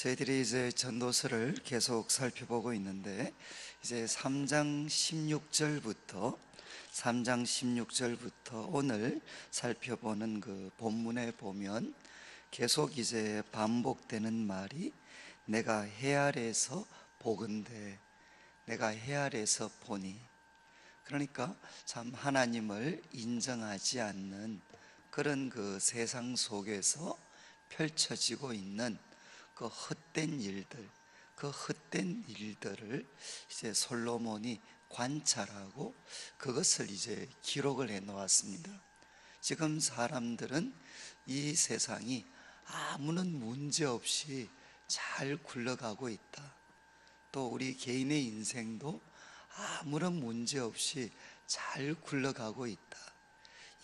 저희들이 이제 전도서를 계속 살펴보고 있는데, 이제 3장 16절부터 오늘 살펴보는 그 본문에 보면 계속 이제 반복되는 말이 내가 해 아래에서 보건대, 내가 해 아래에서 보니. 그러니까 참 하나님을 인정하지 않는 그런 그 세상 속에서 펼쳐지고 있는 그 헛된 일들을 이제 솔로몬이 관찰하고 그것을 이제 기록을 해 놓았습니다. 지금 사람들은 이 세상이 아무런 문제 없이 잘 굴러가고 있다. 또 우리 개인의 인생도 아무런 문제 없이 잘 굴러가고 있다.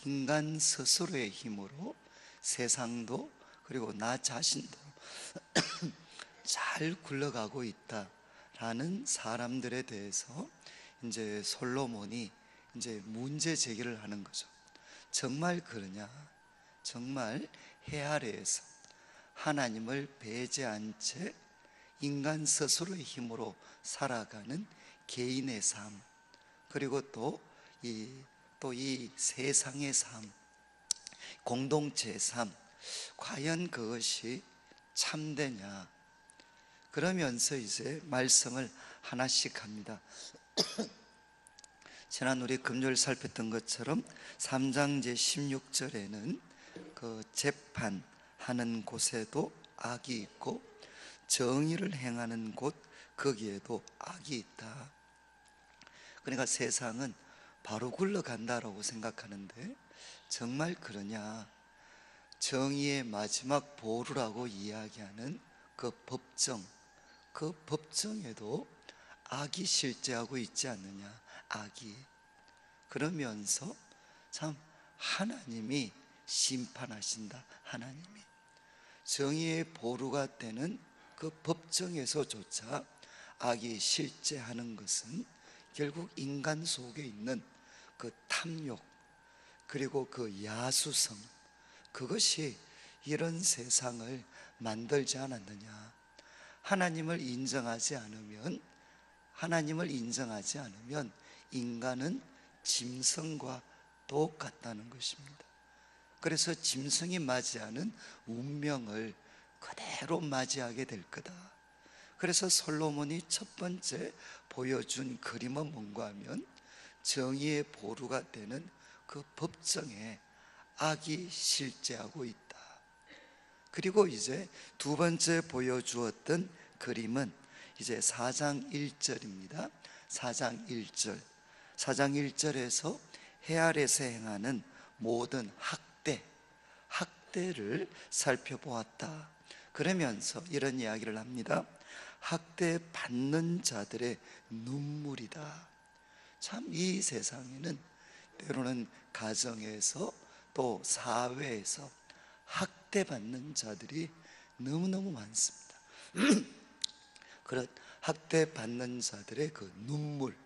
인간 스스로의 힘으로 세상도 그리고 나 자신도 잘 굴러가고 있다라는 사람들에 대해서 이제 솔로몬이 이제 문제 제기를 하는 거죠. 정말 그러냐? 정말 해 아래에서 하나님을 배제한 채 인간 스스로의 힘으로 살아가는 개인의 삶, 그리고 또 이 세상의 삶, 공동체의 삶, 과연 그것이 참되냐? 그러면서 이제 말씀을 하나씩 합니다. 지난 우리 금요일 살폈던 것처럼 3장 제16절에는 그 재판하는 곳에도 악이 있고 정의를 행하는 곳 거기에도 악이 있다. 그러니까 세상은 바로 굴러간다라고 생각하는데 정말 그러냐? 정의의 마지막 보루라고 이야기하는 그 법정에도 악이 실제하고 있지 않느냐? 악이. 그러면서 참 하나님이 심판하신다. 하나님이 정의의 보루가 되는 그 법정에서조차 악이 실제하는 것은 결국 인간 속에 있는 그 탐욕, 그리고 그 야수성, 그것이 이런 세상을 만들지 않았느냐? 하나님을 인정하지 않으면 인간은 짐승과 똑같다는 것입니다. 그래서 짐승이 맞이하는 운명을 그대로 맞이하게 될 거다. 그래서 솔로몬이 첫 번째 보여준 그림은 뭔가 하면 정의의 보루가 되는 그 법정에 악이 실제하고 있다. 그리고 이제 두 번째 보여주었던 그림은 이제 4장 1절입니다. 4장 1절에서 해 아래에서 행하는 모든 학대를 살펴보았다. 그러면서 이런 이야기를 합니다. 학대 받는 자들의 눈물이다. 참 이 세상에는 때로는 가정에서 또 사회에서 학대받는 자들이 너무너무 많습니다. 그런 학대받는 자들의 그 눈물.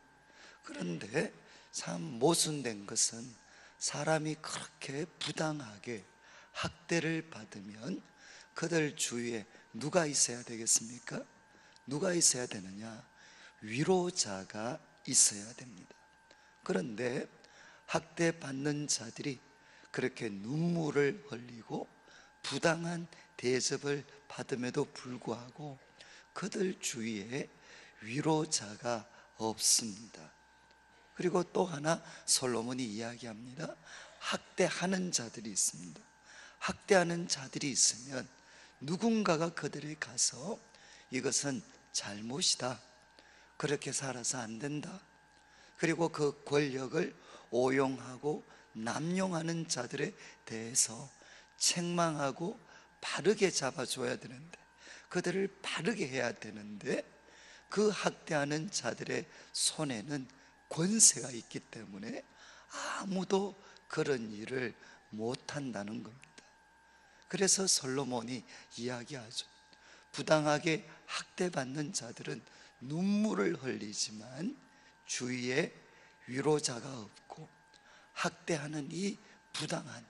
그런데 참 모순된 것은 사람이 그렇게 부당하게 학대를 받으면 그들 주위에 누가 있어야 되겠습니까? 누가 있어야 되느냐? 위로자가 있어야 됩니다. 그런데 학대받는 자들이 그렇게 눈물을 흘리고 부당한 대접을 받음에도 불구하고 그들 주위에 위로자가 없습니다. 그리고 또 하나 솔로몬이 이야기합니다. 학대하는 자들이 있습니다. 학대하는 자들이 있으면 누군가가 그들에 가서 이것은 잘못이다, 그렇게 살아서 안 된다, 그리고 그 권력을 오용하고 남용하는 자들에 대해서 책망하고 바르게 잡아줘야 되는데, 그들을 바르게 해야 되는데 그 학대하는 자들의 손에는 권세가 있기 때문에 아무도 그런 일을 못한다는 겁니다. 그래서 솔로몬이 이야기하죠. 부당하게 학대받는 자들은 눈물을 흘리지만 주위에 위로자가 없고, 학대하는 이 부당한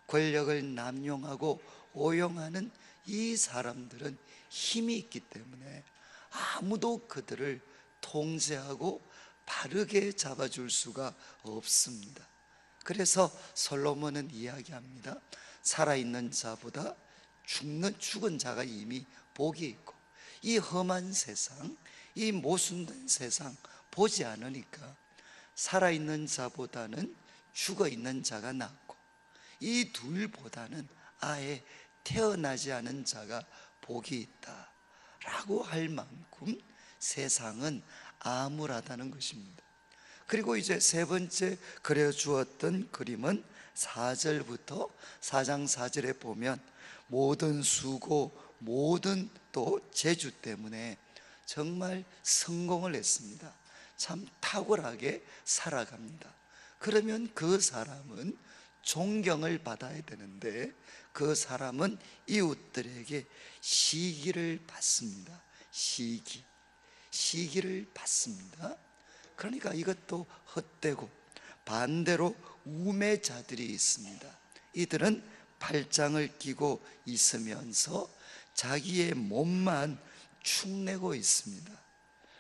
권력을 남용하고 포용하는 이 사람들은 힘이 있기 때문에 아무도 그들을 통제하고 바르게 잡아줄 수가 없습니다. 그래서 솔로몬은 이야기합니다. 살아있는 자보다 죽은 자가 이미 복이 있고, 이 험한 세상, 이 모순된 세상 보지 않으니까 살아있는 자보다는 죽어있는 자가 낫고, 이 둘보다는 아예 태어나지 않은 자가 복이 있다 라고 할 만큼 세상은 암울하다는 것입니다. 그리고 이제 세 번째 그려주었던 그림은 4절부터 4장 4절에 보면 모든 수고, 모든 또 재주 때문에 정말 성공을 했습니다. 참 탁월하게 살아갑니다. 그러면 그 사람은 존경을 받아야 되는데, 그 사람은 이웃들에게 시기를 받습니다. 시기를 받습니다. 그러니까 이것도 헛되고, 반대로 우매자들이 있습니다. 이들은 팔짱을 끼고 있으면서 자기의 몸만 축내고 있습니다.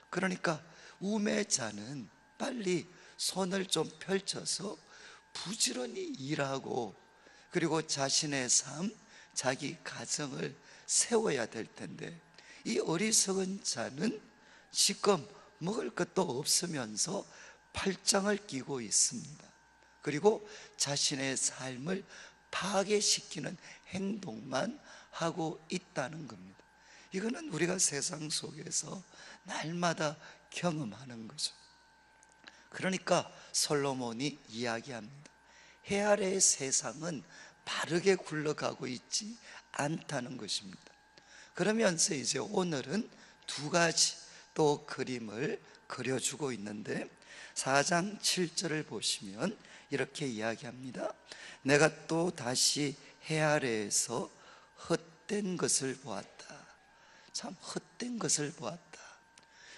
그러니까 우매자는 빨리 손을 좀 펼쳐서 부지런히 일하고, 그리고 자신의 삶, 자기 가정을 세워야 될 텐데, 이 어리석은 자는 지금 먹을 것도 없으면서 팔짱을 끼고 있습니다. 그리고 자신의 삶을 파괴시키는 행동만 하고 있다는 겁니다. 이거는 우리가 세상 속에서 날마다 경험하는 거죠. 그러니까 솔로몬이 이야기합니다. 해 아래의 세상은 바르게 굴러가고 있지 않다는 것입니다. 그러면서 이제 오늘은 두 가지 또 그림을 그려주고 있는데, 4장 7절을 보시면 이렇게 이야기합니다. 내가 또 다시 해 아래에서 헛된 것을 보았다. 참 헛된 것을 보았다.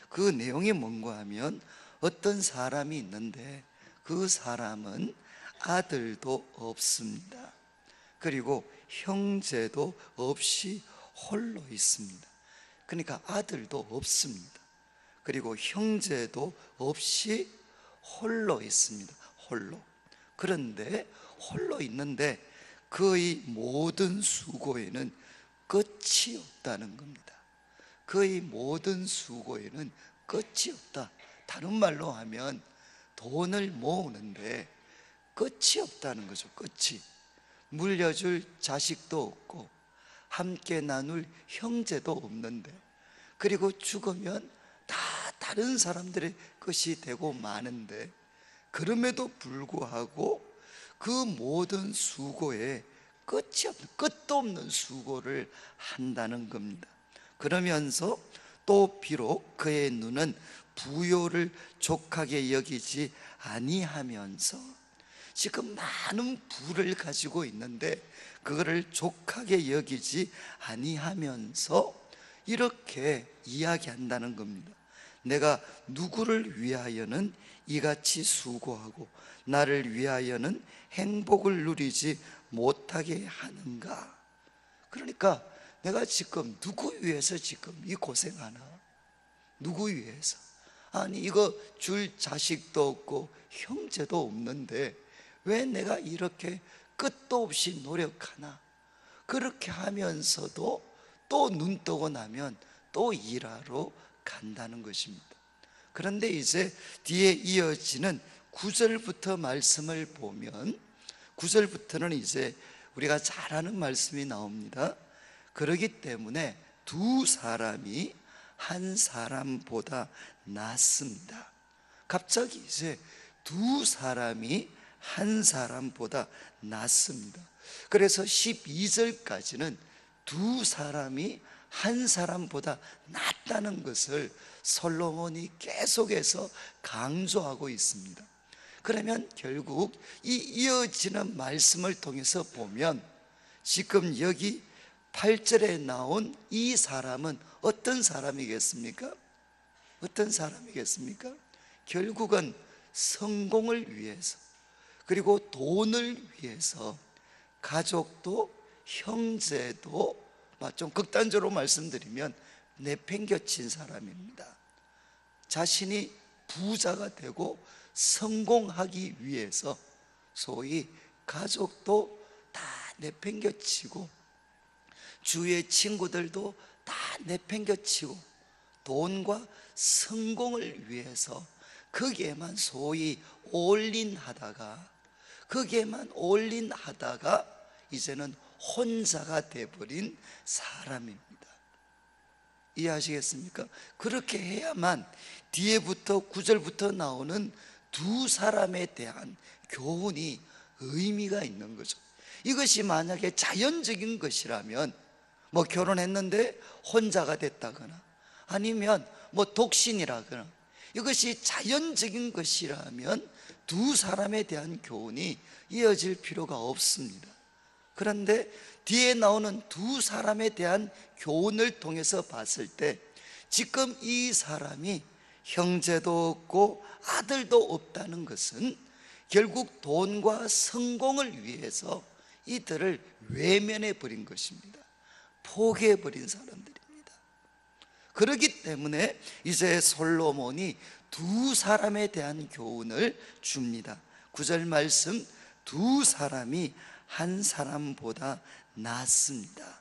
그 내용이 뭔가 하면, 어떤 사람이 있는데 그 사람은 아들도 없습니다. 그리고 형제도 없이 홀로 있습니다. 그러니까 아들도 없습니다. 그리고 형제도 없이 홀로 있습니다. 홀로. 그런데 홀로 있는데 그의 모든 수고에는 끝이 없다는 겁니다. 그의 모든 수고에는 끝이 없다. 다른 말로 하면 돈을 모으는데 끝이 없다는 거죠. 끝이. 물려줄 자식도 없고, 함께 나눌 형제도 없는데, 그리고 죽으면 다 다른 사람들의 것이 되고 마는데, 그럼에도 불구하고 그 모든 수고에 끝도 없는 수고를 한다는 겁니다. 그러면서 또 비록 그의 눈은 부요를 족하게 여기지 아니하면서, 지금 많은 부를 가지고 있는데 그거를 족하게 여기지 아니하면서 이렇게 이야기한다는 겁니다. 내가 누구를 위하여는 이같이 수고하고 나를 위하여는 행복을 누리지 못하게 하는가? 그러니까 내가 지금 누구 위해서 지금 이 고생하나? 누구 위해서? 아니, 이거 줄 자식도 없고 형제도 없는데 왜 내가 이렇게 끝도 없이 노력하나? 그렇게 하면서도 또 눈 뜨고 나면 또 일하러 간다는 것입니다. 그런데 이제 뒤에 이어지는 9절부터 말씀을 보면, 9절부터는 이제 우리가 잘 아는 말씀이 나옵니다. 그렇기 때문에 두 사람이 한 사람보다 낫습니다. 갑자기 이제 두 사람이 한 사람보다 낫습니다. 그래서 12절까지는 두 사람이 한 사람보다 낫다는 것을 솔로몬이 계속해서 강조하고 있습니다. 그러면 결국 이 이어지는 말씀을 통해서 보면, 지금 여기 8절에 나온 이 사람은 어떤 사람이겠습니까? 어떤 사람이겠습니까? 결국은 성공을 위해서, 그리고 돈을 위해서 가족도 형제도 좀 극단적으로 말씀드리면 내팽겨친 사람입니다. 자신이 부자가 되고 성공하기 위해서 소위 가족도 다 내팽겨치고 주위의 친구들도 다 내팽겨치고 돈과 성공을 위해서 거기에만 소위 올인하다가 이제는 혼자가 돼버린 사람입니다. 이해하시겠습니까? 그렇게 해야만 뒤에부터 9절부터 나오는 두 사람에 대한 교훈이 의미가 있는 거죠. 이것이 만약에 자연적인 것이라면 결혼했는데 혼자가 됐다거나 아니면 독신이라거나 이것이 자연적인 것이라면 두 사람에 대한 교훈이 이어질 필요가 없습니다. 그런데 뒤에 나오는 두 사람에 대한 교훈을 통해서 봤을 때 지금 이 사람이 형제도 없고 아들도 없다는 것은 결국 돈과 성공을 위해서 이들을 외면해 버린 것입니다. 포기해 버린 사람들입니다. 그렇기 때문에 이제 솔로몬이 두 사람에 대한 교훈을 줍니다. 9절 말씀, 두 사람이 한 사람보다 낫습니다.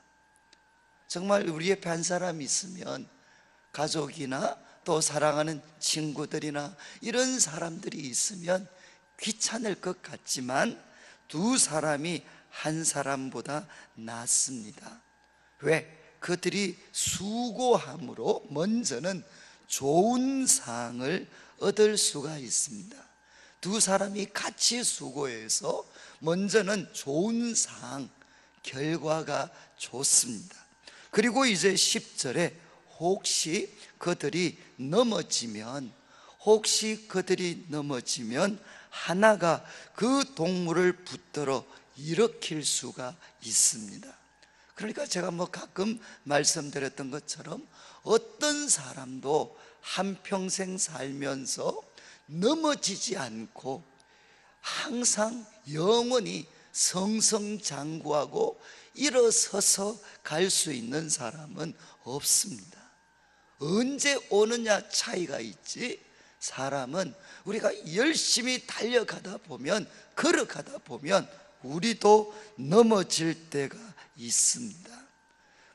정말 우리 옆에 한 사람이 있으면 가족이나 또 사랑하는 친구들이나 이런 사람들이 있으면 귀찮을 것 같지만 두 사람이 한 사람보다 낫습니다. 왜? 그들이 수고함으로 먼저는 좋은 상을 얻을 수가 있습니다. 두 사람이 같이 수고해서 먼저는 좋은 상, 결과가 좋습니다. 그리고 이제 10절에 혹시 그들이 넘어지면 하나가 그 동물을 붙들어 일으킬 수가 있습니다. 그러니까 제가 가끔 말씀드렸던 것처럼 어떤 사람도 한평생 살면서 넘어지지 않고 항상 영원히 성성장구하고 일어서서 갈 수 있는 사람은 없습니다. 언제 오느냐 차이가 있지, 사람은 우리가 열심히 달려가다 보면, 걸어가다 보면 우리도 넘어질 때가 있습니다.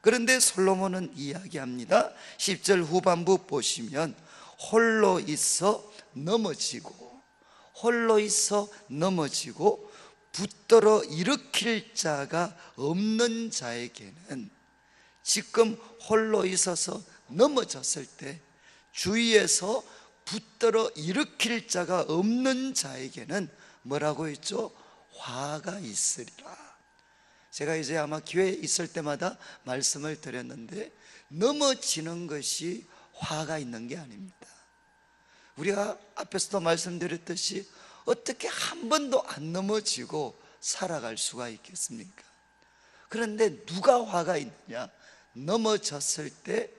그런데 솔로몬은 이야기합니다. 10절 후반부 보시면 홀로 있어 넘어지고 붙들어 일으킬 자가 없는 자에게는, 지금 홀로 있어서 넘어졌을 때 주위에서 붙들어 일으킬 자가 없는 자에게는 뭐라고 했죠? 화가 있으리라. 제가 이제 아마 기회 있을 때마다 말씀을 드렸는데, 넘어지는 것이 화가 있는 게 아닙니다. 우리가 앞에서도 말씀드렸듯이 어떻게 한 번도 안 넘어지고 살아갈 수가 있겠습니까? 그런데 누가 화가 있느냐? 넘어졌을 때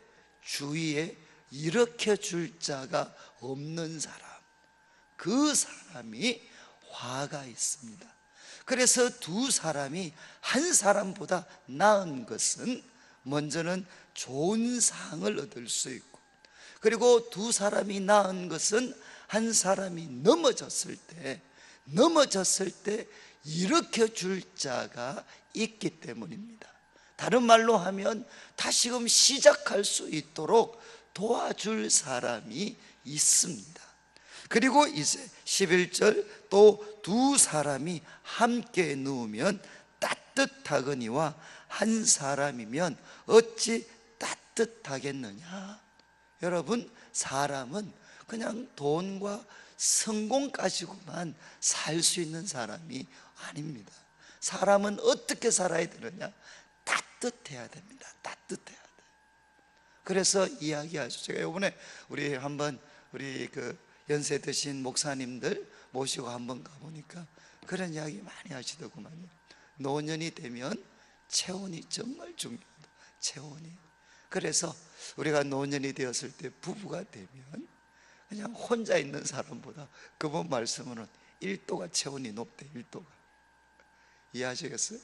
주위에 일으켜줄 자가 없는 사람, 그 사람이 화가 있습니다. 그래서 두 사람이 한 사람보다 나은 것은 먼저는 좋은 상을 얻을 수 있고, 그리고 두 사람이 나은 것은 한 사람이 넘어졌을 때 일으켜줄 자가 있기 때문입니다. 다른 말로 하면 다시금 시작할 수 있도록 도와줄 사람이 있습니다. 그리고 이제 11절, 또 두 사람이 함께 누우면 따뜻하거니와 한 사람이면 어찌 따뜻하겠느냐. 여러분, 사람은 그냥 돈과 성공 가지고만 살 수 있는 사람이 아닙니다. 사람은 어떻게 살아야 되느냐? 따뜻해야 됩니다. 따뜻해야 돼. 그래서 이야기하죠. 제가 이번에 우리 연세 드신 목사님들 모시고 한번 가보니까 그런 이야기 많이 하시더구만요. 노년이 되면 체온이 정말 중요하다. 체온이. 그래서 우리가 노년이 되었을 때, 부부가 되면 그냥 혼자 있는 사람보다 그분 말씀으로는 1도가 체온이 높대. 1도가. 이해하시겠어요?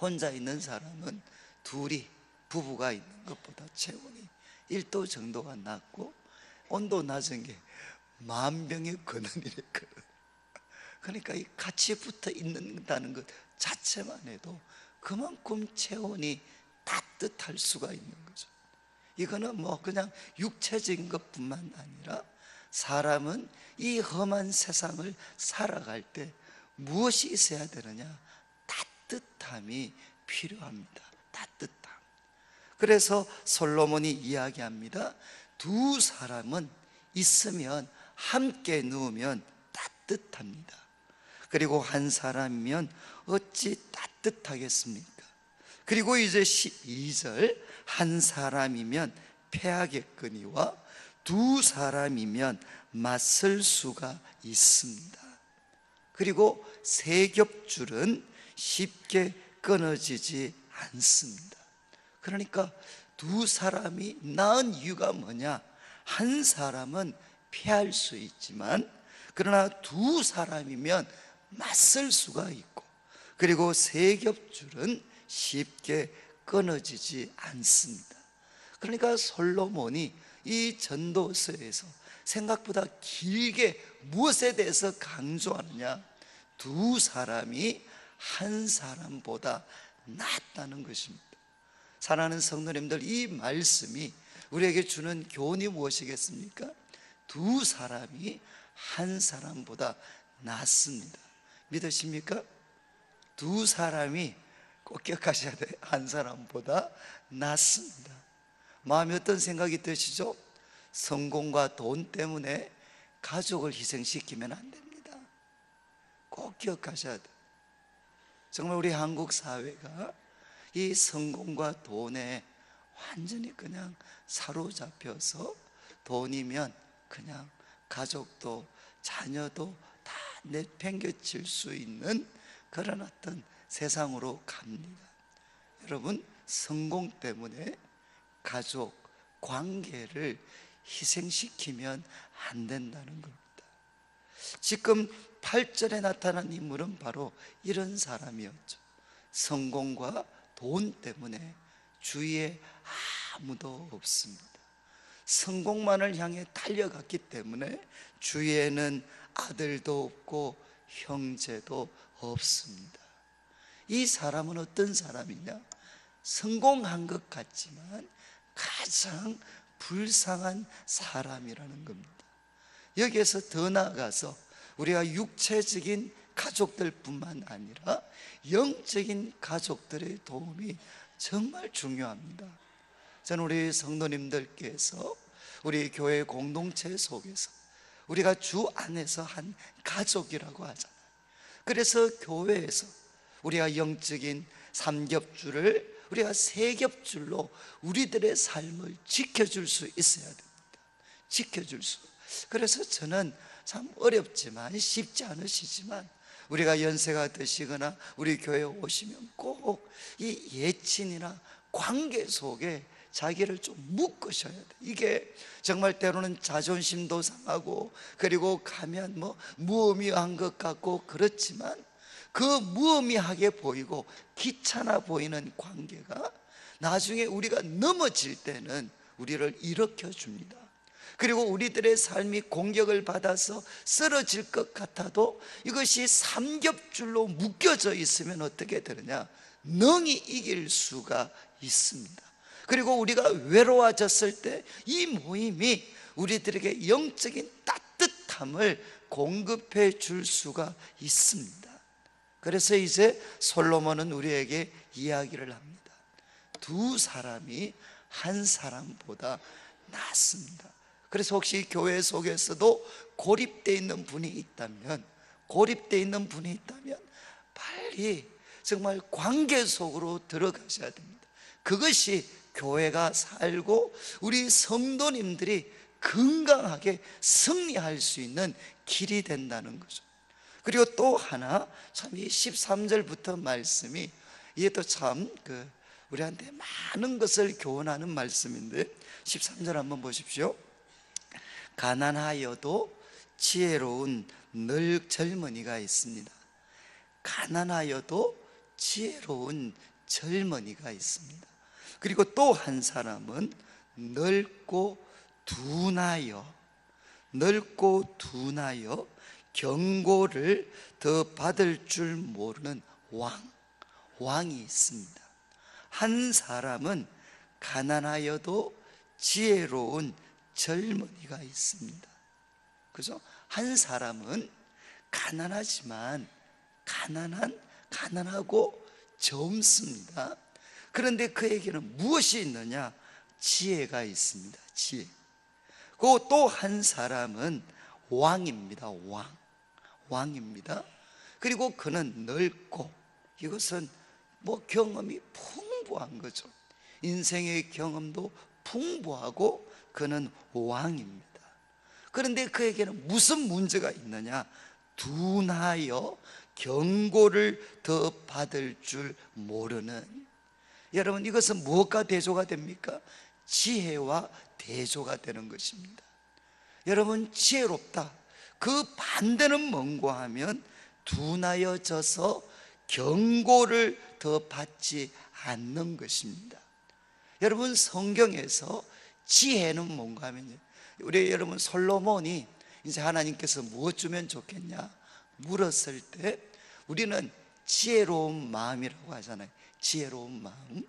혼자 있는 사람은 둘이 부부가 있는 것보다 체온이 1도 정도가 낮고 온도 낮은 게 만병의 근원이랬거든. 그러니까 이 같이 붙어 있는다는 것 자체만 해도 그만큼 체온이 따뜻할 수가 있는 거죠. 이거는 뭐 그냥 육체적인 것뿐만 아니라 사람은 이 험한 세상을 살아갈 때 무엇이 있어야 되느냐? 따뜻함이 필요합니다. 따뜻함. 그래서 솔로몬이 이야기합니다. 두 사람은 있으면 함께 누우면 따뜻합니다. 그리고 한 사람이면 어찌 따뜻하겠습니까? 그리고 이제 12절, 한 사람이면 패하겠거니와 두 사람이면 맞설 수가 있습니다. 그리고 세 겹줄은 쉽게 끊어지지 않습니다. 그러니까 두 사람이 낳은 이유가 뭐냐? 한 사람은 피할 수 있지만 그러나 두 사람이면 맞설 수가 있고, 그리고 세 겹줄은 쉽게 끊어지지 않습니다. 그러니까 솔로몬이 이 전도서에서 생각보다 길게 무엇에 대해서 강조하느냐? 두 사람이 한 사람보다 낫다는 것입니다. 사랑하는 성도님들, 이 말씀이 우리에게 주는 교훈이 무엇이겠습니까? 두 사람이 한 사람보다 낫습니다. 믿으십니까? 두 사람이 꼭 기억하셔야 돼요. 한 사람보다 낫습니다. 마음에 어떤 생각이 드시죠? 성공과 돈 때문에 가족을 희생시키면 안 됩니다. 꼭 기억하셔야 돼요. 정말 우리 한국 사회가 이 성공과 돈에 완전히 그냥 사로잡혀서 돈이면 그냥 가족도 자녀도 다 내팽개칠 수 있는 그런 어떤 세상으로 갑니다. 여러분, 성공 때문에 가족 관계를 희생시키면 안 된다는 겁니다. 지금 8절에 나타난 인물은 바로 이런 사람이었죠. 성공과 돈 때문에 주위에 아무도 없습니다. 성공만을 향해 달려갔기 때문에 주위에는 아들도 없고 형제도 없습니다. 이 사람은 어떤 사람이냐? 성공한 것 같지만 가장 불쌍한 사람이라는 겁니다. 여기에서 더 나아가서 우리가 육체적인 가족들뿐만 아니라 영적인 가족들의 도움이 정말 중요합니다. 저는 우리 성도님들께서 우리 교회 공동체 속에서 우리가 주 안에서 한 가족이라고 하잖아요. 그래서 교회에서 우리가 영적인 삼겹줄을 우리가 세겹줄로 우리들의 삶을 지켜줄 수 있어야 됩니다. 지켜줄 수. 그래서 저는 참 어렵지만 쉽지 않으시지만 우리가 연세가 드시거나 우리 교회에 오시면 꼭 이 예친이나 관계 속에 자기를 좀 묶으셔야 돼. 이게 정말 때로는 자존심도 상하고 그리고 가면 뭐 무의미한 것 같고 그렇지만 그 무의미하게 보이고 귀찮아 보이는 관계가 나중에 우리가 넘어질 때는 우리를 일으켜 줍니다. 그리고 우리들의 삶이 공격을 받아서 쓰러질 것 같아도 이것이 삼겹줄로 묶여져 있으면 어떻게 되느냐? 능히 이길 수가 있습니다. 그리고 우리가 외로워졌을 때 이 모임이 우리들에게 영적인 따뜻함을 공급해 줄 수가 있습니다. 그래서 이제 솔로몬은 우리에게 이야기를 합니다. 두 사람이 한 사람보다 낫습니다. 그래서 혹시 교회 속에서도 고립되어 있는 분이 있다면 빨리 정말 관계 속으로 들어가셔야 됩니다. 그것이 교회가 살고 우리 성도님들이 건강하게 승리할 수 있는 길이 된다는 거죠. 그리고 또 하나, 참 이 13절부터 말씀이 이게 또 참 우리한테 많은 것을 교훈하는 말씀인데 13절 한번 보십시오. 가난하여도 지혜로운 늙 젊은이가 있습니다. 가난하여도 지혜로운 젊은이가 있습니다. 그리고 또 한 사람은 넓고 둔하여 경고를 더 받을 줄 모르는 왕이 있습니다. 한 사람은 가난하여도 지혜로운 젊은이가 있습니다. 그죠? 한 사람은 가난하지만 가난하고 젊습니다. 그런데 그에게는 무엇이 있느냐? 지혜가 있습니다. 지혜. 그리고 또 한 사람은 왕입니다. 왕입니다. 그리고 그는 넓고, 이것은 경험이 풍부한 거죠. 인생의 경험도 풍부하고 그는 왕입니다. 그런데 그에게는 무슨 문제가 있느냐? 둔하여 경고를 더 받을 줄 모르는. 여러분, 이것은 무엇과 대조가 됩니까? 지혜와 대조가 되는 것입니다. 여러분, 지혜롭다, 그 반대는 뭔가 하면 둔하여져서 경고를 더 받지 않는 것입니다. 여러분, 성경에서 지혜는 뭔가 하면, 우리 여러분 솔로몬이 이제 하나님께서 무엇 주면 좋겠냐 물었을 때 우리는 지혜로운 마음이라고 하잖아요. 지혜로운 마음.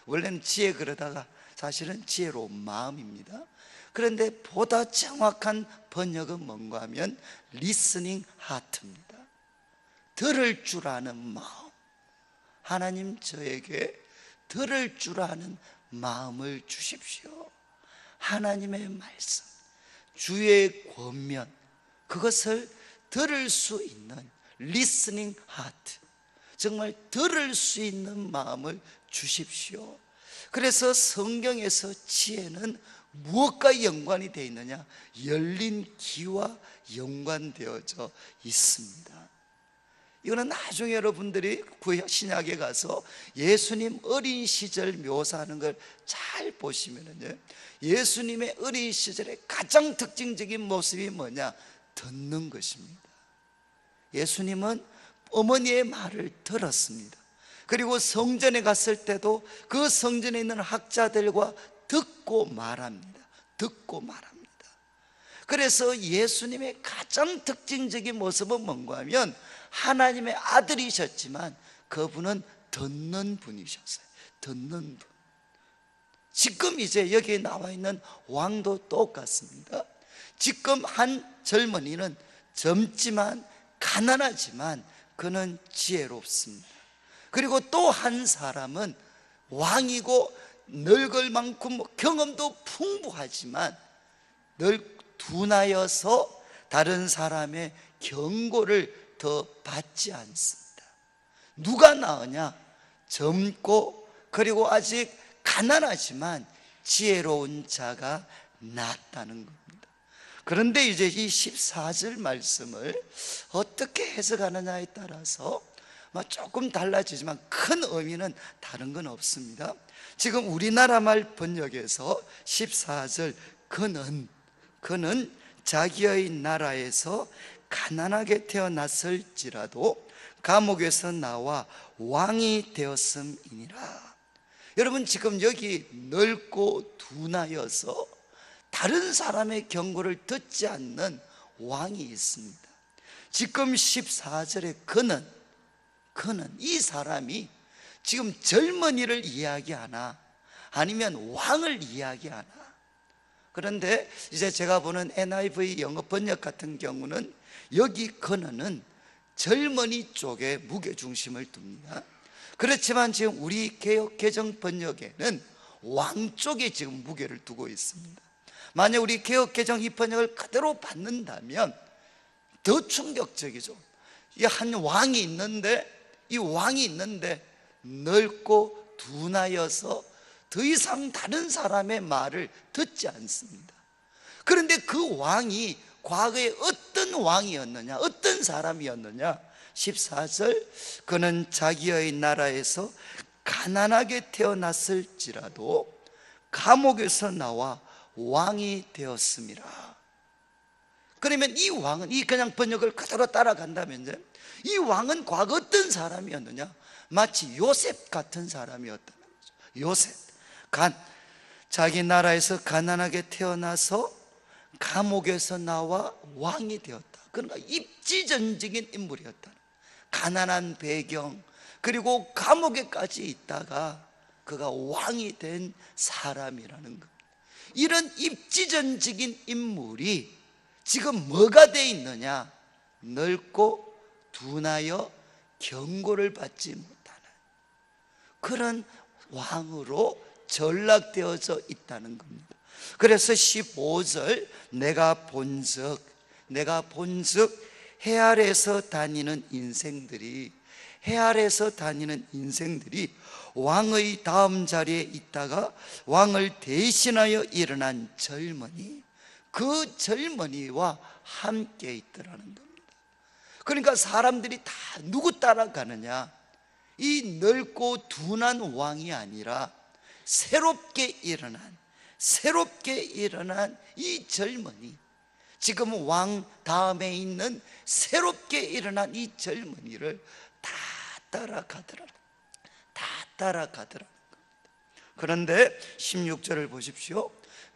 원래는 지혜 그러다가 사실은 지혜로운 마음입니다. 그런데 보다 정확한 번역은 뭔가 하면 listening heart입니다. 들을 줄 아는 마음. 하나님, 저에게 들을 줄 아는 마음을 주십시오. 하나님의 말씀, 주의 권면, 그것을 들을 수 있는 listening heart, 정말 들을 수 있는 마음을 주십시오. 그래서 성경에서 지혜는 무엇과 연관이 되어 있느냐? 열린 귀와 연관되어져 있습니다. 이거는 나중에 여러분들이 신약에 가서 예수님 어린 시절 묘사하는 걸 잘 보시면은요, 예수님의 어린 시절의 가장 특징적인 모습이 뭐냐? 듣는 것입니다. 예수님은 어머니의 말을 들었습니다. 그리고 성전에 갔을 때도 그 성전에 있는 학자들과 듣고 말합니다. 그래서 예수님의 가장 특징적인 모습은 뭔가 하면 하나님의 아들이셨지만 그분은 듣는 분이셨어요. 듣는 분. 지금 이제 여기에 나와 있는 왕도 똑같습니다. 지금 한 젊은이는 젊지만 가난하지만 그는 지혜롭습니다. 그리고 또 한 사람은 왕이고 늙을 만큼 경험도 풍부하지만 둔하여서 다른 사람의 경고를 더 받지 않습니다. 누가 나으냐? 젊고 그리고 아직 가난하지만 지혜로운 자가 낫다는 겁니다. 그런데 이제 이 14절 말씀을 어떻게 해석하느냐에 따라서 조금 달라지지만 큰 의미는 다른 건 없습니다. 지금 우리나라 말 번역에서 14절 그는 자기의 나라에서 가난하게 태어났을지라도 감옥에서 나와 왕이 되었음이니라. 여러분, 지금 여기 넓고 둔하여서 다른 사람의 경고를 듣지 않는 왕이 있습니다. 지금 14절에 그는 이 사람이 지금 젊은이를 이야기하나 아니면 왕을 이야기하나. 그런데 이제 제가 보는 NIV 영어 번역 같은 경우는 여기 그는 젊은이 쪽에 무게중심을 둡니다. 그렇지만 지금 우리 개역 개정 번역에는 왕 쪽에 지금 무게를 두고 있습니다. 만약 우리 개역 개정 이 번역을 그대로 받는다면 더 충격적이죠. 이 한 왕이 있는데, 이 왕이 있는데 넓고 둔하여서 더 이상 다른 사람의 말을 듣지 않습니다. 그런데 그 왕이 과거에 어떤 왕이었느냐, 어떤 사람이었느냐? 14절 그는 자기의 나라에서 가난하게 태어났을지라도 감옥에서 나와 왕이 되었음이라. 그러면 이 왕은, 이 그냥 번역을 그대로 따라간다면 이 왕은 과거 어떤 사람이었느냐? 마치 요셉 같은 사람이었다는 거죠. 요셉, 자기 나라에서 가난하게 태어나서 감옥에서 나와 왕이 되었다. 그러니까 입지전적인 인물이었다. 가난한 배경, 그리고 감옥에까지 있다가 그가 왕이 된 사람이라는 것. 이런 입지전적인 인물이 지금 뭐가 돼 있느냐? 넓고 둔하여 경고를 받지 못하는 그런 왕으로 전락되어져 있다는 겁니다. 그래서 15절 내가 본즉 해 아래에서 다니는 인생들이 왕의 다음 자리에 있다가 왕을 대신하여 일어난 젊은이, 그 젊은이와 함께 있더라는 겁니다. 그러니까 사람들이 다 누구 따라가느냐? 이 넓고 둔한 왕이 아니라 새롭게 일어난 이 젊은이, 지금 왕 다음에 있는 새롭게 일어난 이 젊은이를 다 따라가더라는 겁니다. 그런데 16절을 보십시오.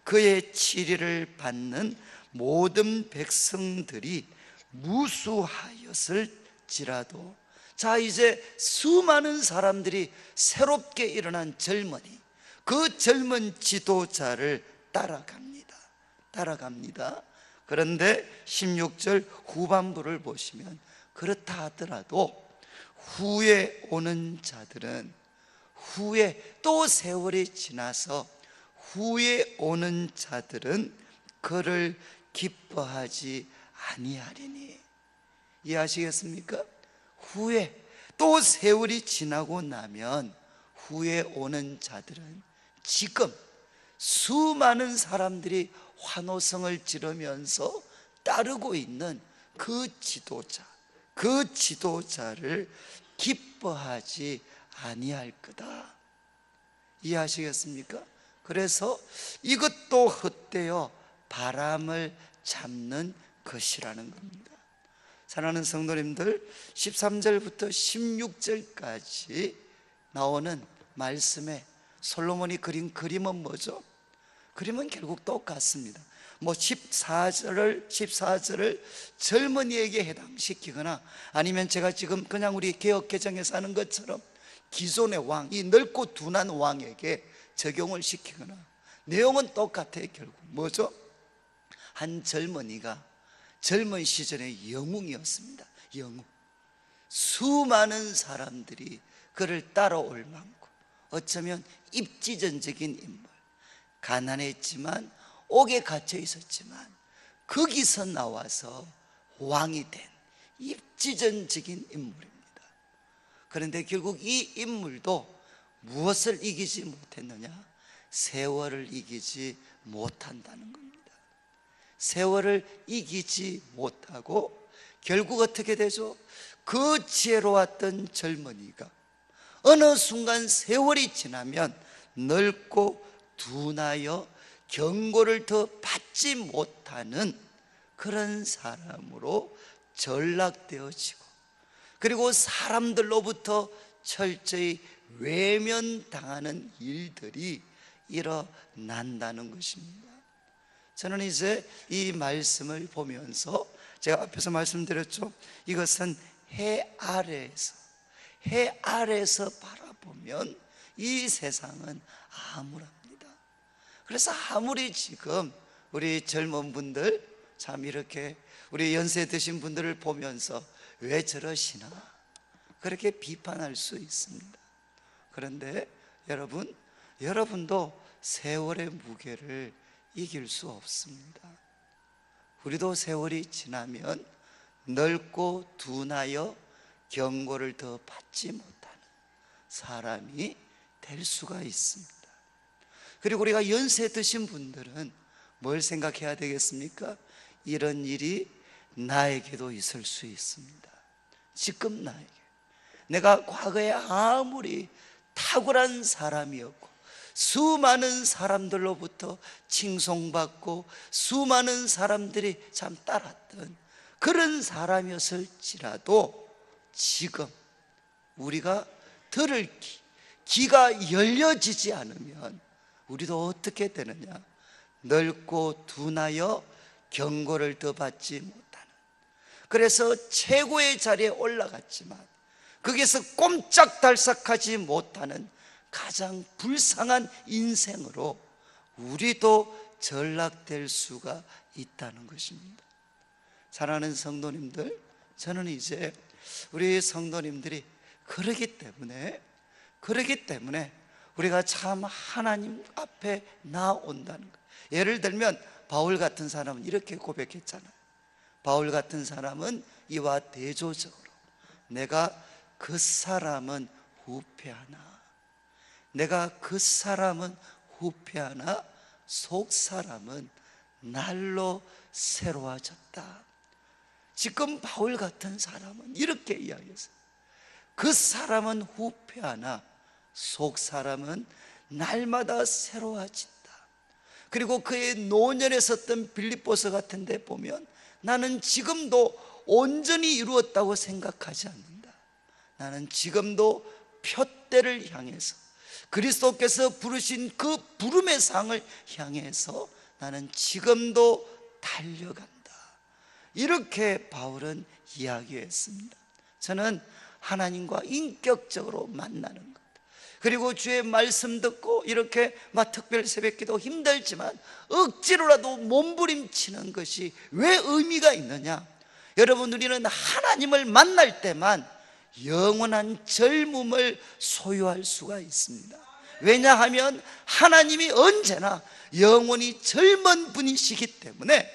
그의 치리를 받는 모든 백성들이 무수하였을지라도, 자, 이제 수많은 사람들이 새롭게 일어난 젊은이, 그 젊은 지도자를 따라갑니다. 그런데 16절 후반부를 보시면 그렇다 하더라도 후에 오는 자들은, 후에 또 세월이 지나서 후에 오는 자들은 그를 기뻐하지 아니하리니. 이해하시겠습니까? 후에 또 세월이 지나고 나면 후에 오는 자들은 지금 수많은 사람들이 환호성을 지르면서 따르고 있는 그 지도자를 기뻐하지 아니할 거다. 이해하시겠습니까? 그래서 이것도 헛되어 바람을 잡는 것이라는 겁니다. 사랑하는 성도님들, 13절부터 16절까지 나오는 말씀에 솔로몬이 그린 그림은 뭐죠? 그림은 결국 똑같습니다. 14절을 젊은이에게 해당시키거나, 아니면 제가 지금 그냥 우리 개역개정에서 하는 것처럼 기존의 왕, 이 넓고 둔한 왕에게 적용을 시키거나, 내용은 똑같아요. 결국 뭐죠? 한 젊은이가 젊은 시절의 영웅이었습니다. 영웅. 수많은 사람들이 그를 따라올 만큼 어쩌면 입지전적인 인물, 가난했지만 옥에 갇혀 있었지만 거기서 나와서 왕이 된 입지전적인 인물입니다. 그런데 결국 이 인물도 무엇을 이기지 못했느냐? 세월을 이기지 못한다는 겁니다. 세월을 이기지 못하고 결국 어떻게 되죠? 그 지혜로웠던 젊은이가 어느 순간 세월이 지나면 넓고 둔하여 경고를 더 받지 못하는 그런 사람으로 전락되어지고, 그리고 사람들로부터 철저히 외면당하는 일들이 일어난다는 것입니다. 저는 이제 이 말씀을 보면서, 제가 앞에서 말씀드렸죠, 이것은 해 아래에서 바라보면 이 세상은 암울합니다. 그래서 아무리 지금 우리 젊은 분들, 참 이렇게 우리 연세 드신 분들을 보면서 왜 저러시나 그렇게 비판할 수 있습니다. 그런데 여러분도 세월의 무게를 이길 수 없습니다. 우리도 세월이 지나면 넓고 둔하여 경고를 더 받지 못하는 사람이 될 수가 있습니다. 그리고 우리가 연세 드신 분들은 뭘 생각해야 되겠습니까? 이런 일이 나에게도 있을 수 있습니다. 지금 나에게, 내가 과거에 아무리 탁월한 사람이었고 수많은 사람들로부터 칭송받고 수많은 사람들이 참 따랐던 그런 사람이었을지라도 지금 우리가 들을 귀가 열려지지 않으면 우리도 어떻게 되느냐? 넓고 둔하여 경고를 더 받지 못하는, 그래서 최고의 자리에 올라갔지만 거기에서 꼼짝달싹하지 못하는 가장 불쌍한 인생으로 우리도 전락될 수가 있다는 것입니다. 사랑하는 성도님들, 저는 이제 우리 성도님들이 그러기 때문에 우리가 참 하나님 앞에 나온다는 것. 예를 들면 바울 같은 사람은 이렇게 고백했잖아요. 바울 같은 사람은 이와 대조적으로 내가 그 사람은 후패하나, 내가 그 사람은 후패하나 속 사람은 날로 새로워졌다. 지금 바울 같은 사람은 이렇게 이야기했어요. 그 사람은 후패하나 속 사람은 날마다 새로워진다. 그리고 그의 노년에 섰던 빌립보서 같은 데 보면 나는 지금도 온전히 이루었다고 생각하지 않는다. 나는 지금도 표대를 향해서, 그리스도께서 부르신 그 부름의 상을 향해서 나는 지금도 달려간다. 이렇게 바울은 이야기했습니다. 저는 하나님과 인격적으로 만나는 것, 그리고 주의 말씀 듣고 이렇게 특별 새벽기도 힘들지만 억지로라도 몸부림치는 것이 왜 의미가 있느냐? 여러분, 우리는 하나님을 만날 때만 영원한 젊음을 소유할 수가 있습니다. 왜냐하면 하나님이 언제나 영원히 젊은 분이시기 때문에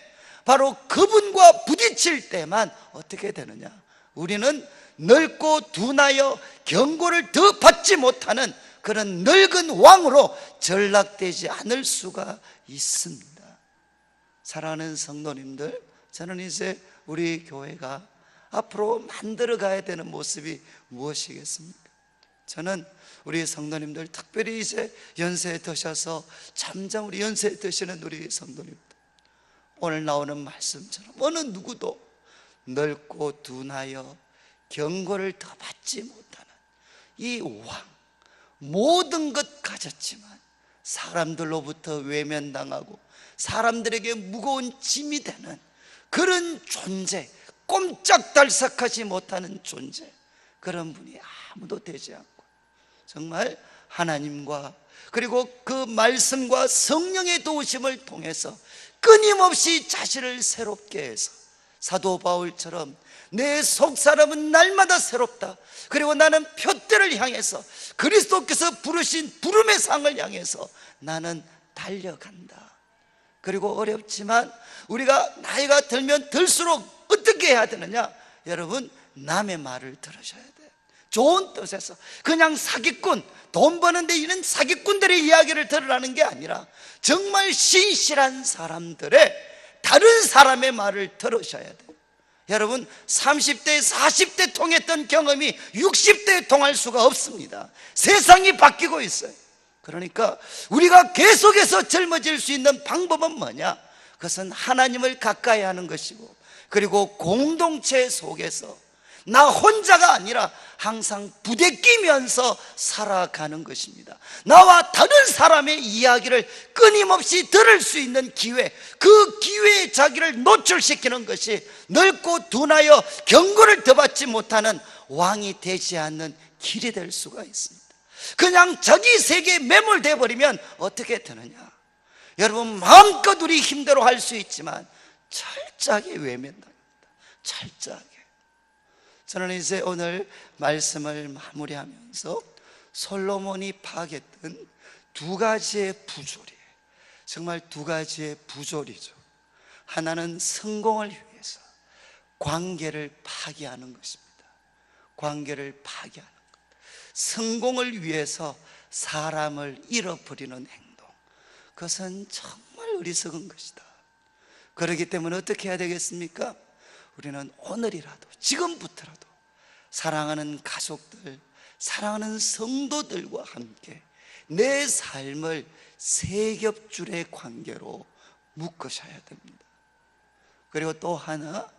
바로 그분과 부딪힐 때만 어떻게 되느냐? 우리는 넓고 둔하여 경고를 더 받지 못하는 그런 늙은 왕으로 전락되지 않을 수가 있습니다. 사랑하는 성도님들, 저는 이제 우리 교회가 앞으로 만들어 가야 되는 모습이 무엇이겠습니까? 저는 우리 성도님들, 특별히 이제 연세에 드셔서 잠잠 우리 연세에 드시는 우리 성도님들, 오늘 나오는 말씀처럼 어느 누구도 넓고 둔하여 경고를 더 받지 못하는 이 왕, 모든 것 가졌지만 사람들로부터 외면당하고 사람들에게 무거운 짐이 되는 그런 존재, 꼼짝달싹하지 못하는 존재, 그런 분이 아무도 되지 않고 정말 하나님과 그리고 그 말씀과 성령의 도우심을 통해서 끊임없이 자신을 새롭게 해서 사도 바울처럼 내 속사람은 날마다 새롭다, 그리고 나는 표대를 향해서 그리스도께서 부르신 부름의 상을 향해서 나는 달려간다. 그리고 어렵지만 우리가 나이가 들면 들수록 어떻게 해야 되느냐? 여러분, 남의 말을 들으셔야 돼요. 좋은 뜻에서 그냥 사기꾼, 돈 버는데 이런 사기꾼들의 이야기를 들으라는 게 아니라 정말 신실한 사람들의, 다른 사람의 말을 들으셔야 돼요. 여러분, 30대, 40대 통했던 경험이 60대에 통할 수가 없습니다. 세상이 바뀌고 있어요. 그러니까 우리가 계속해서 젊어질 수 있는 방법은 뭐냐? 그것은 하나님을 가까이 하는 것이고, 그리고 공동체 속에서 나 혼자가 아니라 항상 부대끼면서 살아가는 것입니다. 나와 다른 사람의 이야기를 끊임없이 들을 수 있는 기회, 그 기회에 자기를 노출시키는 것이 넓고 둔하여 경고를 더 받지 못하는 왕이 되지 않는 길이 될 수가 있습니다. 그냥 자기 세계에 매몰돼 버리면 어떻게 되느냐? 여러분, 마음껏 우리 힘대로 할 수 있지만 철저하게 외면당합니다. 철저하게. 저는 이제 오늘 말씀을 마무리하면서 솔로몬이 파악했던 두 가지의 부조리, 정말 두 가지의 부조리죠. 하나는 성공을 위해서 관계를 파괴하는 것입니다. 관계를 파괴하는 것. 성공을 위해서 사람을 잃어버리는 행동, 그것은 정말 어리석은 것이다. 그렇기 때문에 어떻게 해야 되겠습니까? 우리는 오늘이라도, 지금부터라도 사랑하는 가족들, 사랑하는 성도들과 함께 내 삶을 세 겹줄의 관계로 묶으셔야 됩니다. 그리고 또 하나,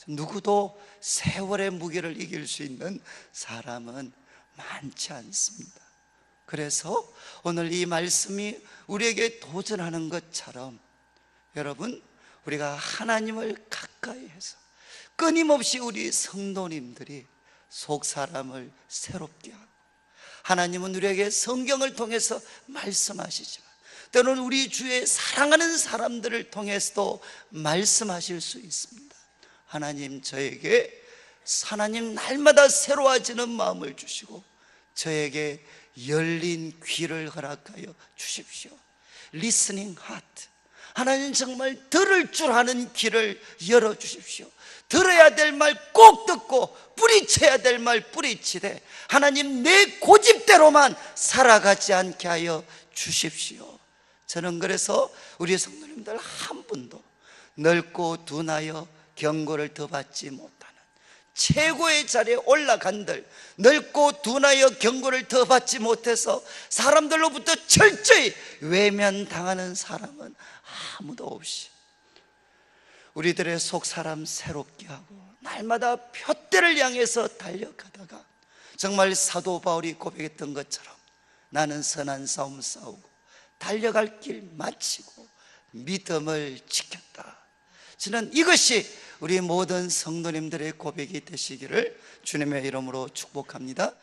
누구도 세월의 무게를 이길 수 있는 사람은 많지 않습니다. 그래서 오늘 이 말씀이 우리에게 도전하는 것처럼 여러분, 우리가 하나님을 가까이 해서 끊임없이 우리 성도님들이 속 사람을 새롭게 하고, 하나님은 우리에게 성경을 통해서 말씀하시지만 때로는 우리 주위에 사랑하는 사람들을 통해서도 말씀하실 수 있습니다. 하나님, 저에게 하나님 날마다 새로워지는 마음을 주시고 저에게 열린 귀를 허락하여 주십시오. Listening heart. 하나님 정말 들을 줄 아는 귀를 열어주십시오. 들어야 될 말 꼭 듣고 뿌리쳐야 될 말 뿌리치되 하나님 내 고집대로만 살아가지 않게 하여 주십시오. 저는 그래서 우리 성도님들 한 분도 넓고 둔하여 경고를 더 받지 못하는 최고의 자리에 올라간들, 넓고 둔하여 경고를 더 받지 못해서 사람들로부터 철저히 외면당하는 사람은 아무도 없이 우리들의 속 사람 새롭게 하고 날마다 푯대를 향해서 달려가다가 정말 사도 바울이 고백했던 것처럼 나는 선한 싸움 싸우고 달려갈 길 마치고 믿음을 지켰다. 저는 이것이 우리 모든 성도님들의 고백이 되시기를 주님의 이름으로 축복합니다.